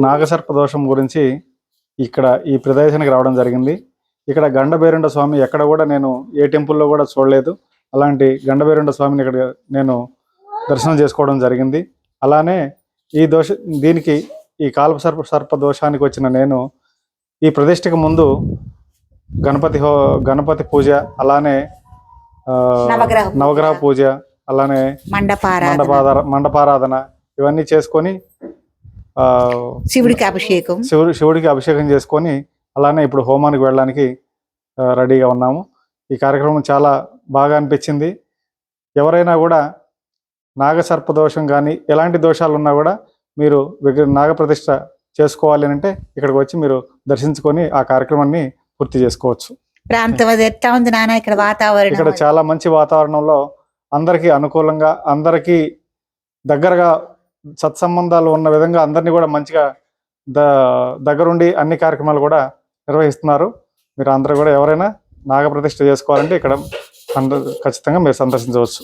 నాగసర్ప దోషం గురించి ఇక్కడ ఈ ప్రదేశానికి రావడం జరిగింది. ఇక్కడ గండభైరుండ స్వామి ఎక్కడ కూడా నేను ఏ టెంపుల్లో కూడా చూడలేదు. అలాంటి గండభైరుండ స్వామిని ఇక్కడ నేను దర్శనం చేసుకోవడం జరిగింది. అలానే దీనికి ఈ సర్ప దోషానికి వచ్చిన నేను ఈ ప్రతిష్టకు ముందు గణపతి పూజ, అలానే నవగ్రహ పూజ, అలానే మండపారాధన ఇవన్నీ చేసుకొని శివుడికి అభిషేకం చేసుకొని అలానే ఇప్పుడు హోమానికి వెళ్ళడానికి రెడీగా ఉన్నాము. ఈ కార్యక్రమం చాలా బాగా అనిపించింది. ఎవరైనా కూడా నాగసర్ప దోషం కానీ ఎలాంటి దోషాలు ఉన్నా కూడా మీరు నాగప్రతిష్ఠ చేసుకోవాలి అంటే ఇక్కడికి వచ్చి మీరు దర్శించుకొని ఆ కార్యక్రమాన్ని పూర్తి చేసుకోవచ్చు. ప్రాంతం అది ఎట్లా ఉంది నాన్న? ఇక్కడ వాతావరణం ఇక్కడ చాలా మంచి వాతావరణంలో అందరికీ అనుకూలంగా, అందరికీ దగ్గరగా సత్సంబంధాలు ఉన్న విధంగా అందరినీ కూడా మంచిగా దగ్గరుండి అన్ని కార్యక్రమాలు కూడా నిర్వహిస్తున్నారు. మీరు అందరూ కూడా ఎవరైనా నాగప్రతిష్ఠ చేసుకోవాలంటే ఇక్కడ ఖచ్చితంగా మీరు సందర్శించవచ్చు.